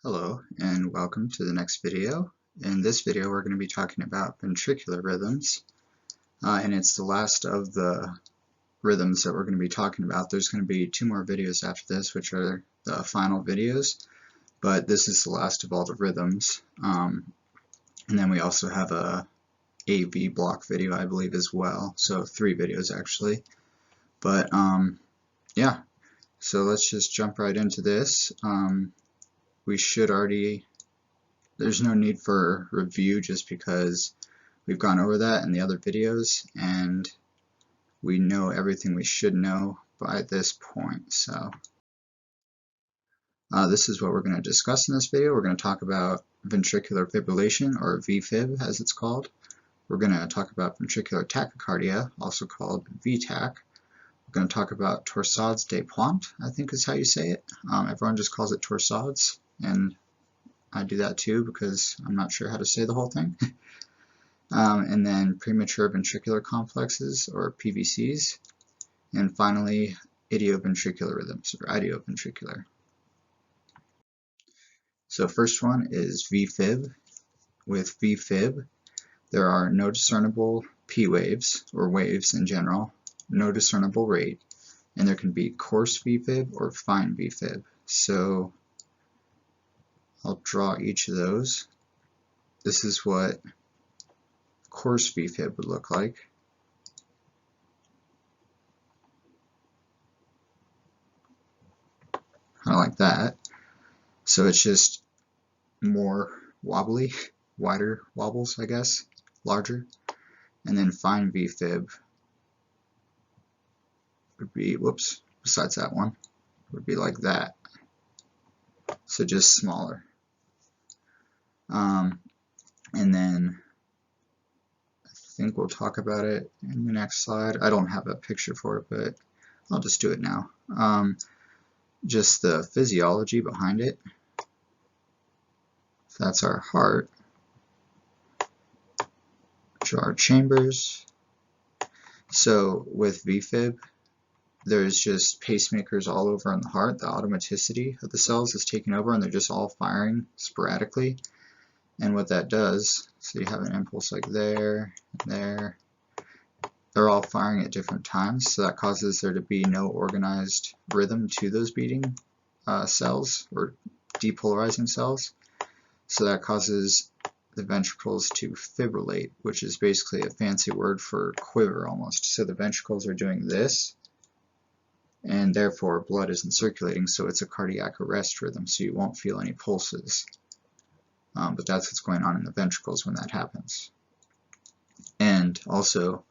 Hello and welcome to the next video. In this video we're going to be talking about ventricular rhythms, and it's the last of the rhythms that we're going to be talking about. There's going to be two more videos after this, which are the final videos, but this is the last of all the rhythms. And then we also have a AV block video, I believe, as well, so 3 videos actually. But yeah, so let's just jump right into this. We should already, there's no need for review just because we've gone over that in the other videos and we know everything we should know by this point. So this is what we're going to discuss in this video. We're going to talk about ventricular fibrillation, or Vfib as it's called. We're going to talk about ventricular tachycardia, also called VTEC. We're going to talk about Torsades de Pointe, I think is how you say it. Everyone just calls it Torsades, and I do that too because I'm not sure how to say the whole thing. And then premature ventricular complexes, or PVCs. And finally, idioventricular rhythms, or idioventricular. So first one is Vfib. With Vfib, there are no discernible P waves, or waves in general, no discernible rate, and there can be coarse Vfib or fine Vfib. So I'll draw each of those. This is what coarse Vfib would look like. Kind of like that. So it's just more wobbly, wider wobbles, I guess, larger. And then fine Vfib would be, whoops, besides that one, would be like that. So just smaller. And then I think we'll talk about it in the next slide. I don't have a picture for it, but I'll just do it now. Just the physiology behind it. So that's our heart. Draw our chambers. So with Vfib, there's just pacemakers all over in the heart. The automaticity of the cells is taking over and they're just all firing sporadically. And what that does, so you have an impulse like there, there, they're all firing at different times, so that causes there to be no organized rhythm to those beating cells, or depolarizing cells. So that causes the ventricles to fibrillate, which is basically a fancy word for quiver almost. So the ventricles are doing this, and therefore blood isn't circulating, so it's a cardiac arrest rhythm, so you won't feel any pulses. But that's what's going on in the ventricles when that happens. And also,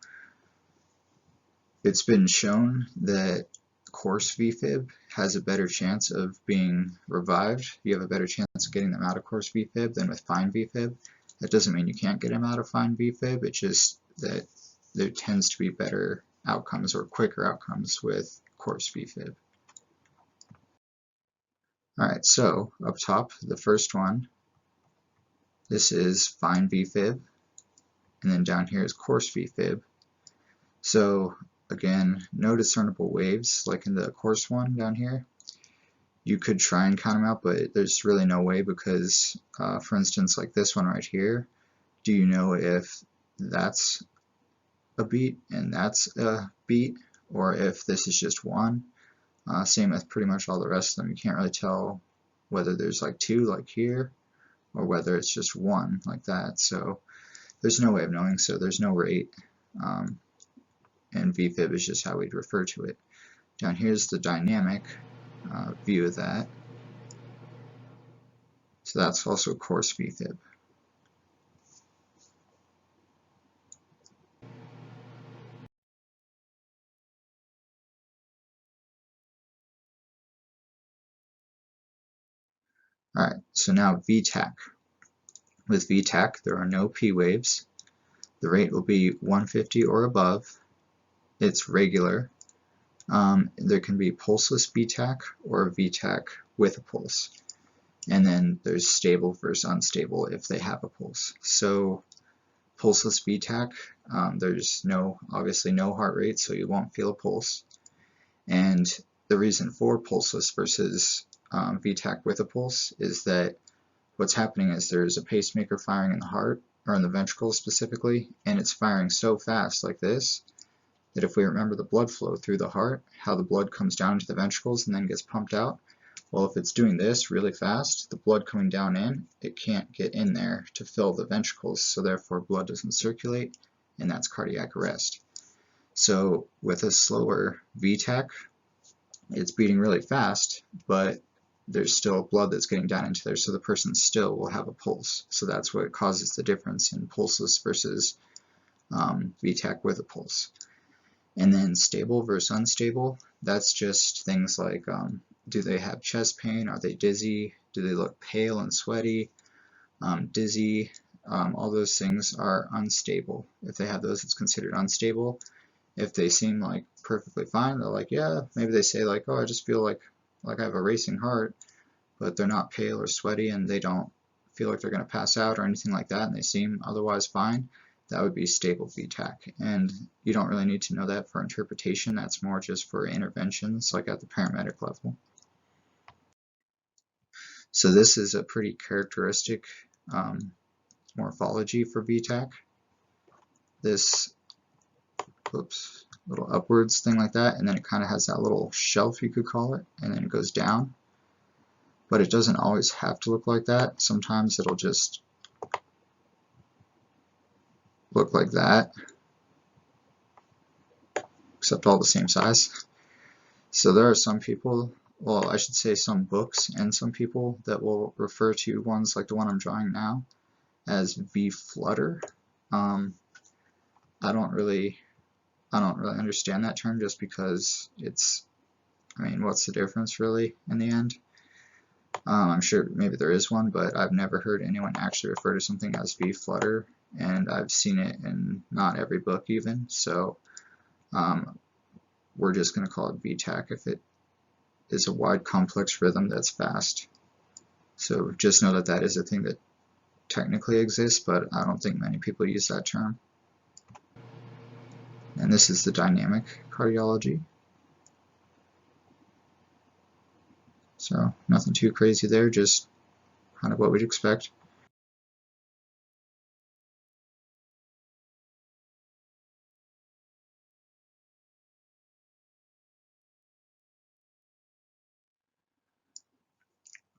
it's been shown that coarse Vfib has a better chance of being revived. You have a better chance of getting them out of coarse Vfib than with fine Vfib. That doesn't mean you can't get them out of fine Vfib, it's just that there tends to be better outcomes or quicker outcomes with coarse Vfib. Alright, so up top, the first one, this is fine Vfib, and then down here is coarse Vfib. So again, no discernible waves like in the coarse one down here. You could try and count them out, but there's really no way because, for instance, like this one right here, do you know if that's a beat and that's a beat, or if this is just one? Same with pretty much all the rest of them. You can't really tell whether there's like 2 like here, or whether it's just 1 like that. So there's no way of knowing, so there's no rate. And Vfib is just how we'd refer to it. Down here's the dynamic view of that. So that's also coarse Vfib. Alright, so now VTEC. With VTEC, there are no P waves. The rate will be 150 or above. It's regular. There can be pulseless VTEC or VTEC with a pulse. And then there's stable versus unstable if they have a pulse. So pulseless VTEC, there's obviously no heart rate, so you won't feel a pulse. And the reason for pulseless versus VTEC with a pulse is that what's happening is there's a pacemaker firing in the heart, or in the ventricles specifically, and it's firing so fast like this that if we remember the blood flow through the heart, how the blood comes down into the ventricles and then gets pumped out, well, if it's doing this really fast, the blood coming down in, it can't get in there to fill the ventricles, so therefore blood doesn't circulate, and that's cardiac arrest. So with a slower VTEC, it's beating really fast, but there's still blood that's getting down into there, so the person still will have a pulse. So that's what causes the difference in pulseless versus VTEC with a pulse. And then stable versus unstable, that's just things like do they have chest pain, are they dizzy, do they look pale and sweaty, dizzy, all those things are unstable. If they have those, it's considered unstable. If they seem like perfectly fine, they're like, yeah, maybe they say like, oh, I just feel like I have a racing heart, but they're not pale or sweaty and they don't feel like they're going to pass out or anything like that, and they seem otherwise fine, that would be stable VTEC. And you don't really need to know that for interpretation, that's more just for interventions, like at the paramedic level. So this is a pretty characteristic morphology for VTEC. This little upwards thing like that, and then it kind of has that little shelf, you could call it, and then it goes down. But it doesn't always have to look like that. Sometimes it'll just look like that, except all the same size. So there are some people, well, I should say some books and some people that will refer to ones like the one I'm drawing now as V-flutter. I don't really understand that term, just because it's, I mean, what's the difference really in the end? I'm sure maybe there is one, but I've never heard anyone actually refer to something as V-flutter, and I've seen it in not every book even, so we're just going to call it VTEC if it is a wide complex rhythm that's fast. So just know that that is a thing that technically exists, but I don't think many people use that term. And this is the dynamic cardiology. So nothing too crazy there, just kind of what we'd expect.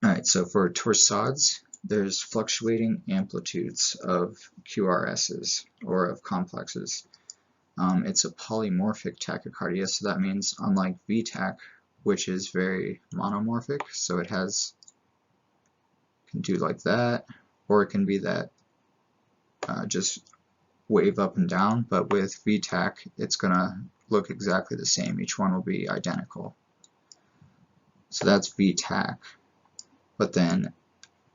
Alright, so for torsades, there's fluctuating amplitudes of QRSs, or of complexes. It's a polymorphic tachycardia, so that means unlike VTEC, which is very monomorphic, so it can do like that, or it can be that just wave up and down, but with VTEC, it's going to look exactly the same. Each one will be identical. So that's VTEC. But then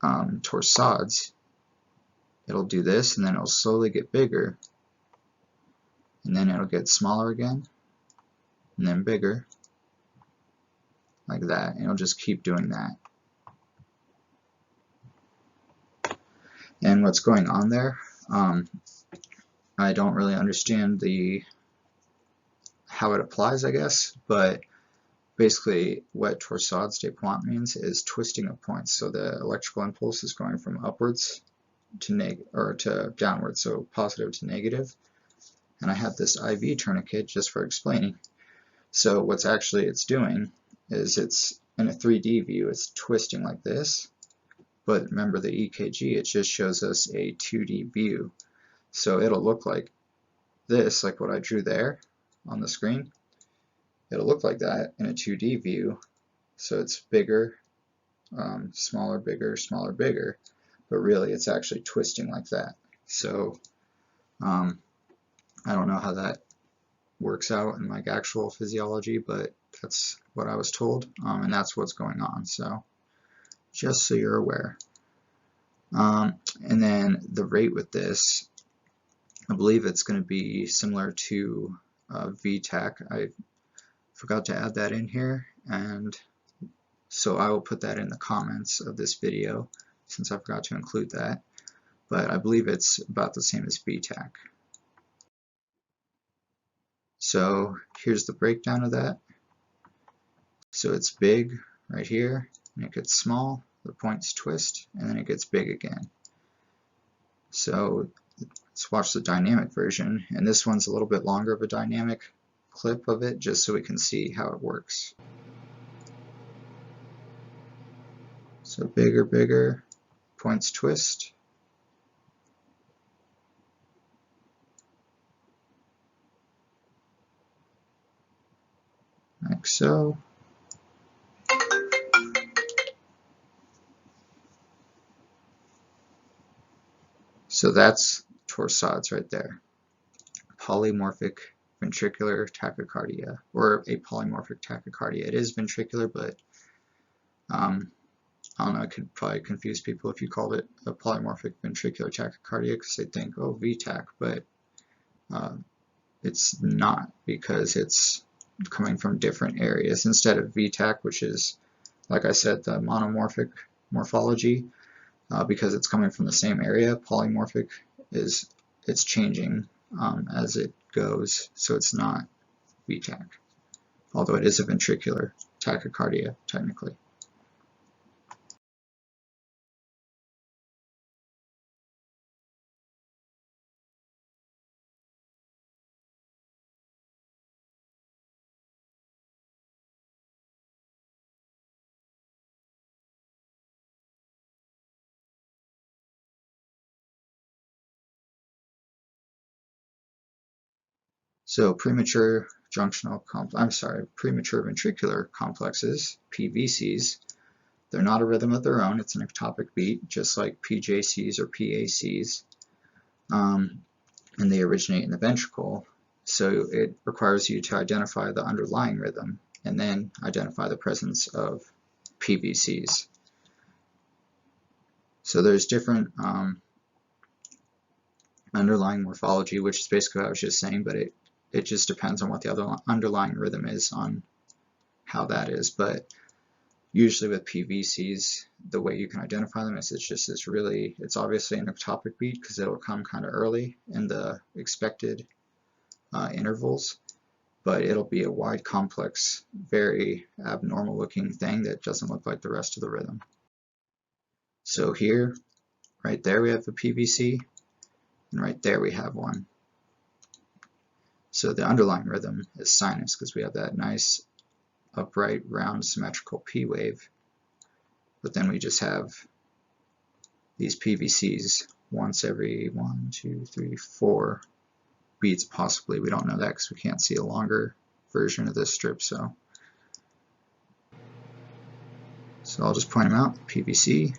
torsades, it'll do this, and then it'll slowly get bigger, and then it'll get smaller again, and then bigger, like that, and it'll just keep doing that. And what's going on there, I don't really understand how it applies, I guess, but basically what torsades de pointe means is twisting of points. So the electrical impulse is going from upwards to downwards, so positive to negative. And I have this IV tourniquet just for explaining. So what's actually it's doing is it's in a 3D view, it's twisting like this. But remember the EKG, it just shows us a 2D view. So it'll look like this, like what I drew there on the screen. It'll look like that in a 2D view. So it's bigger, smaller, bigger, smaller, bigger. But really it's actually twisting like that. So I don't know how that works out in like actual physiology, but that's what I was told, and that's what's going on. So just so you're aware. And then the rate with this, I believe it's going to be similar to VTEC. I forgot to add that in here, and so I will put that in the comments of this video since I forgot to include that. But I believe it's about the same as VTEC. So here's the breakdown of that. So it's big right here, and it gets small, the points twist, and then it gets big again. So let's watch the dynamic version, and this one's a little bit longer of a dynamic clip of it, just so we can see how it works. So bigger, points twist. Like so. So that's Torsades right there. Polymorphic ventricular tachycardia, or a polymorphic tachycardia. It is ventricular, but I don't know, it could probably confuse people if you called it a polymorphic ventricular tachycardia, because they think, oh, VTEC, but it's not, because it's coming from different areas. Instead of VTEC, which is, like I said, the monomorphic morphology, because it's coming from the same area, polymorphic is, it's changing as it goes, so it's not VTEC, although it is a ventricular tachycardia technically. So premature ventricular complexes, PVCs, they're not a rhythm of their own, it's an ectopic beat, just like PJCs or PACs, and they originate in the ventricle, so it requires you to identify the underlying rhythm and then identify the presence of PVCs. So there's different underlying morphology, which is basically what I was just saying, but it just depends on what the other underlying rhythm is, on how that is. But usually with PVCs, the way you can identify them is it's obviously an ectopic beat, because it'll come kind of early in the expected intervals, but it'll be a wide, complex, very abnormal looking thing that doesn't look like the rest of the rhythm. So here, right there, we have a PVC, and right there we have one. So the underlying rhythm is sinus, because we have that nice upright, round, symmetrical P wave. But then we just have these PVCs once every 1, 2, 3, 4 beats possibly. We don't know that because we can't see a longer version of this strip. So I'll just point them out. PVC.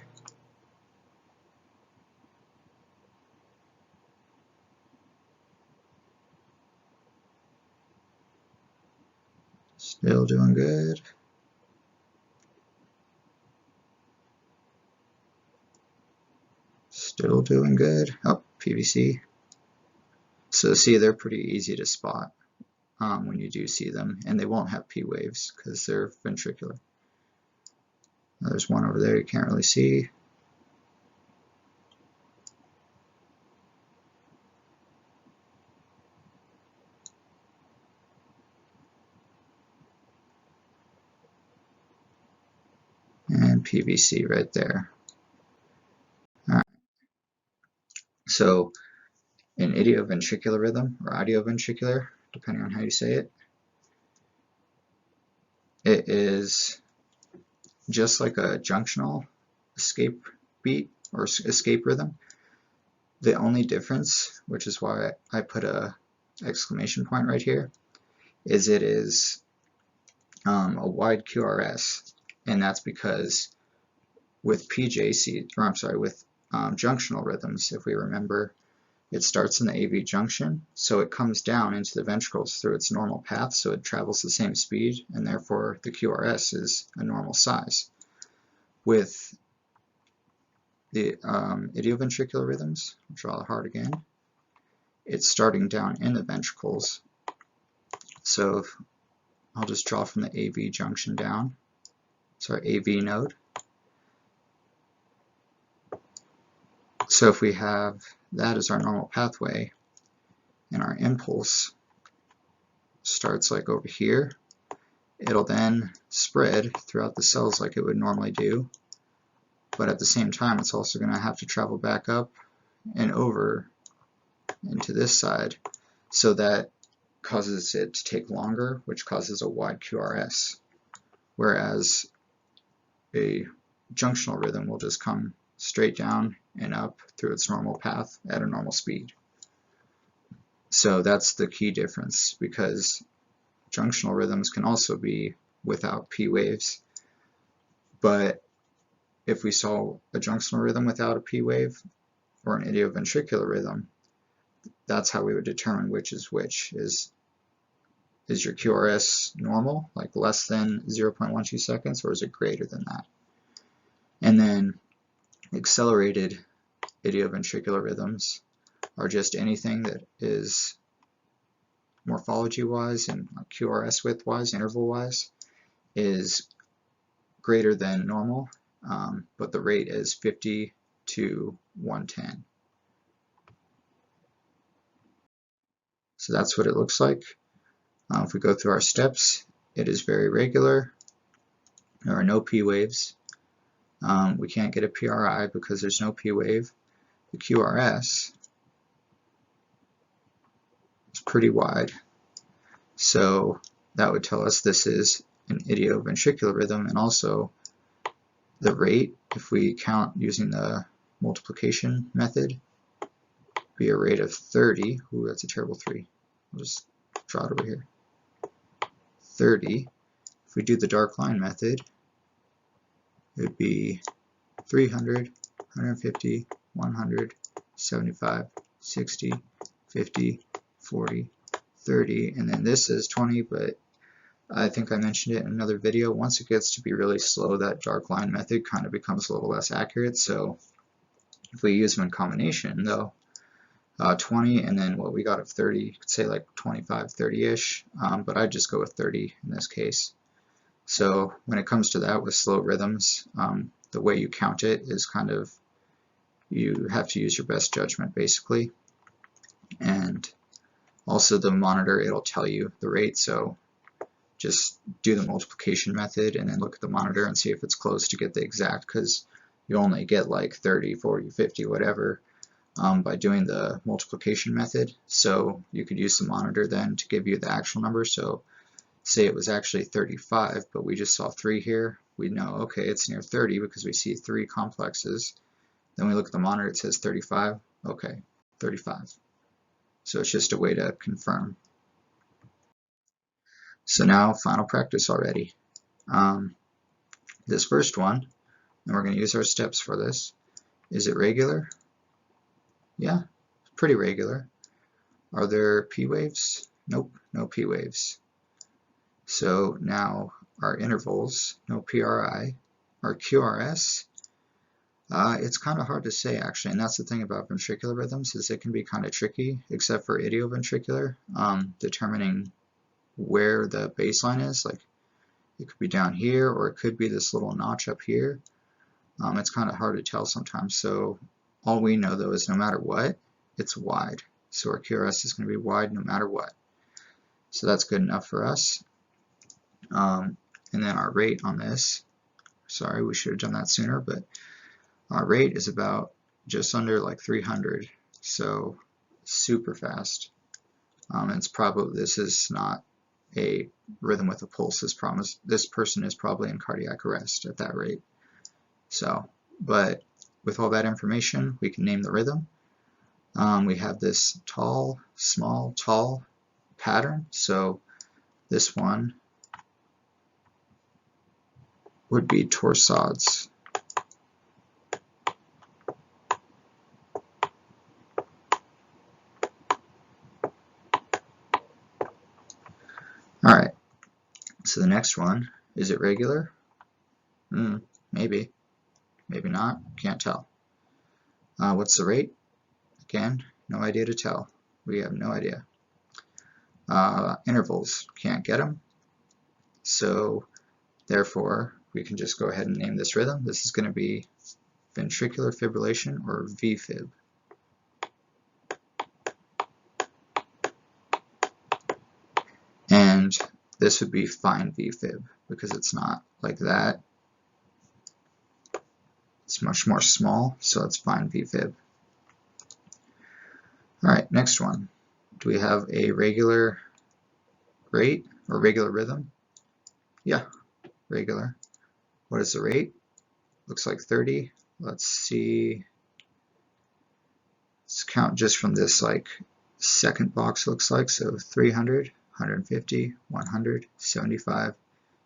Still doing good. Still doing good. Oh, PVC. So see, they're pretty easy to spot when you do see them, and they won't have P waves because they're ventricular. Now, there's one over there you can't really see. And PVC right there. Alright. So an idioventricular rhythm, or idioventricular, depending on how you say it, it is just like a junctional escape beat or escape rhythm. The only difference, which is why I put a exclamation point right here, is it is a wide QRS, and that's because with junctional rhythms, if we remember, it starts in the AV junction, so it comes down into the ventricles through its normal path, so it travels the same speed, and therefore the QRS is a normal size. With the idioventricular rhythms, I'll draw the heart again, it's starting down in the ventricles, so I'll just draw from the AV junction down, so our AV node. So if we have that as our normal pathway, and our impulse starts like over here, it'll then spread throughout the cells like it would normally do, but at the same time it's also going to have to travel back up and over into this side, so that causes it to take longer, which causes a wide QRS, whereas a junctional rhythm will just come straight down and up through its normal path at a normal speed. So that's the key difference, because junctional rhythms can also be without P waves, but if we saw a junctional rhythm without a P wave or an idioventricular rhythm, that's how we would determine which is which. Is your QRS normal, like less than 0.12 seconds, or is it greater than that? And then accelerated idioventricular rhythms are just anything that is morphology-wise and QRS width-wise, interval-wise, is greater than normal, but the rate is 50 to 110. So that's what it looks like. If we go through our steps, it is very regular. There are no P waves. We can't get a PRI because there's no P wave. The QRS is pretty wide. So that would tell us this is an idioventricular rhythm, and also the rate, if we count using the multiplication method, be a rate of 30. Ooh, that's a terrible 3. I'll just draw it over here. 30. If we do the dark line method, it would be 300, 150, 100, 75, 60, 50, 40, 30, and then this is 20, but I think I mentioned it in another video. Once it gets to be really slow, that dark line method kind of becomes a little less accurate. So if we use them in combination, though, 20 and then what we got of 30, you could say like 25, 30-ish, but I'd just go with 30 in this case. So when it comes to that with slow rhythms, the way you count it is kind of, you have to use your best judgment basically. And also the monitor, it'll tell you the rate, so just do the multiplication method and then look at the monitor and see if it's close to get the exact, because you only get like 30, 40, 50, whatever by doing the multiplication method. So you could use the monitor then to give you the actual number. So say it was actually 35, but we just saw 3 here. We know, okay, it's near 30 because we see 3 complexes. Then we look at the monitor, it says 35. Okay, 35. So it's just a way to confirm. So now final practice already. This first one, and we're going to use our steps for this. Is it regular? Yeah, pretty regular. Are there P waves? Nope, no P waves. So now our intervals, no PRI. Our QRS, it's kind of hard to say actually, and that's the thing about ventricular rhythms, is it can be kind of tricky, except for idioventricular, determining where the baseline is. Like it could be down here, or it could be this little notch up here. It's kind of hard to tell sometimes. So all we know though is no matter what, it's wide. So our QRS is going to be wide no matter what. So that's good enough for us. And then our rate on this, sorry, we should have done that sooner, but our rate is about just under like 300. So super fast. It's probably, this is not a rhythm with a pulse. This person is probably in cardiac arrest at that rate. So, but with all that information, we can name the rhythm. We have this tall, small, tall pattern. So this one would be Torsades. Alright, so the next one, is it regular? Maybe, maybe not, can't tell. What's the rate? Again, no idea to tell. We have no idea. Intervals, can't get them. So therefore, we can just go ahead and name this rhythm. This is going to be ventricular fibrillation, or Vfib. And this would be fine Vfib because it's not like that. It's much more small, so it's fine Vfib. Alright, next one. Do we have a regular rate or regular rhythm? Yeah, regular. What is the rate? Looks like 30. Let's see. Let's count just from this like second box looks like. So 300, 150, 100, 75,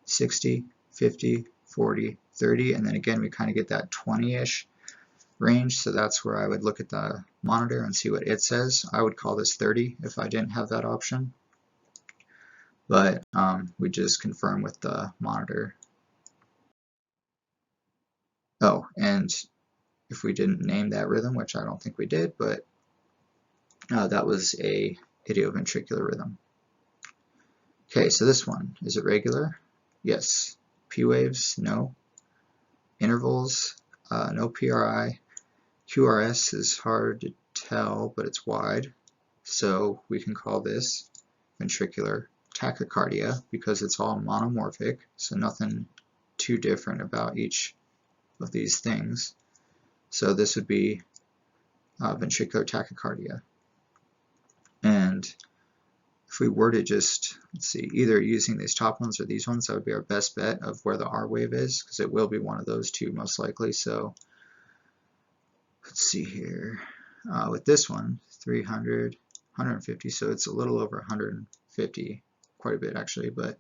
60, 50, 40, 30, and then again we kind of get that 20-ish range, so that's where I would look at the monitor and see what it says. I would call this 30 if I didn't have that option, but we just confirm with the monitor. Oh, and if we didn't name that rhythm, which I don't think we did, but that was a idioventricular rhythm. Okay, so this one, is it regular? Yes. P waves? No. Intervals? No PRI. QRS is hard to tell, but it's wide, so we can call this ventricular tachycardia because it's all monomorphic, so nothing too different about each of these things. So this would be ventricular tachycardia. And if we were to just, let's see, either using these top ones or these ones, that would be our best bet of where the R wave is, because it will be one of those two most likely. So let's see here. With this one, 300, 150, so it's a little over 150, quite a bit actually, but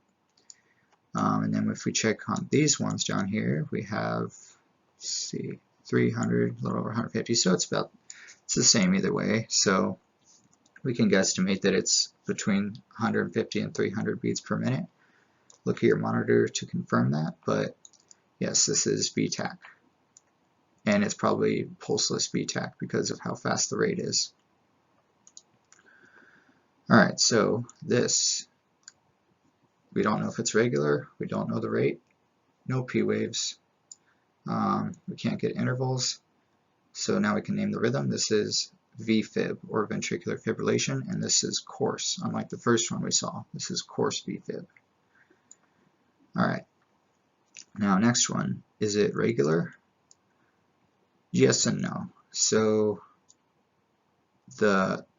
and then if we check on these ones down here, we have, let's see, 300, a little over 150, so it's the same either way. So we can guesstimate that it's between 150 and 300 beats per minute. Look at your monitor to confirm that, but yes, this is VTEC. And it's probably pulseless VTEC because of how fast the rate is. Alright, so this, we don't know if it's regular, we don't know the rate, no P waves, we can't get intervals, so now we can name the rhythm. This is Vfib, or ventricular fibrillation, and this is coarse, unlike the first one we saw. This is coarse Vfib. Alright, now next one, is it regular? Yes and no. So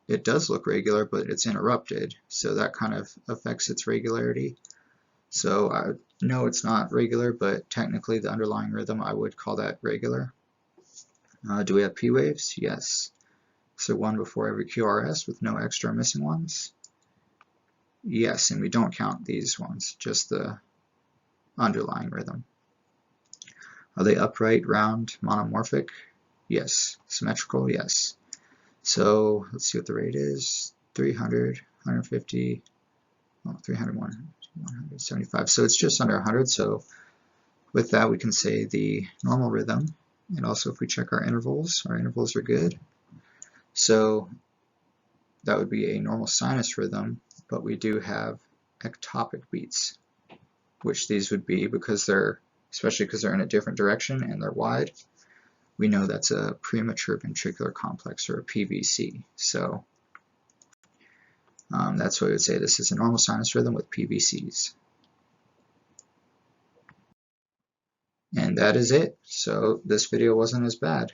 it does look regular, but it's interrupted, so that kind of affects its regularity. So I know it's not regular, but technically the underlying rhythm, I would call that regular. Do we have P waves? Yes. So one before every QRS with no extra missing ones? Yes, and we don't count these ones, just the underlying rhythm. Are they upright, round, monomorphic? Yes. Symmetrical? Yes. So let's see what the rate is. 300, 150, 300, 175. So it's just under 100. So with that, we can say the normal rhythm. And also if we check our intervals are good. So that would be a normal sinus rhythm, but we do have ectopic beats, which these would be because they're, especially because they're in a different direction and they're wide, we know that's a premature ventricular complex, or a PVC. So that's what we would say. This is a normal sinus rhythm with PVCs. And that is it. So this video wasn't as bad.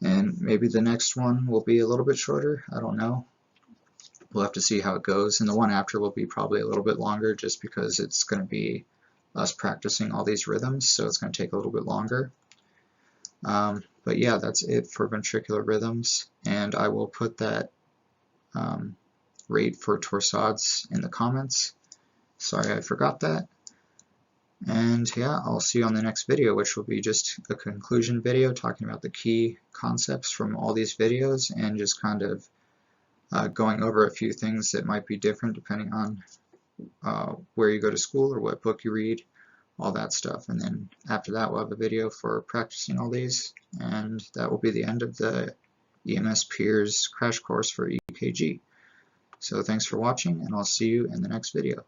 And maybe the next one will be a little bit shorter. I don't know. We'll have to see how it goes. And the one after will be probably a little bit longer just because it's going to be us practicing all these rhythms, so it's going to take a little bit longer. But yeah, that's it for ventricular rhythms, and I will put that rate for Torsades in the comments. Sorry I forgot that. And yeah, I'll see you on the next video, which will be just a conclusion video talking about the key concepts from all these videos and just kind of going over a few things that might be different depending on where you go to school or what book you read, all that stuff. And then after that we'll have a video for practicing all these, and that will be the end of the EMS Peers crash course for EKG. So thanks for watching, and I'll see you in the next video.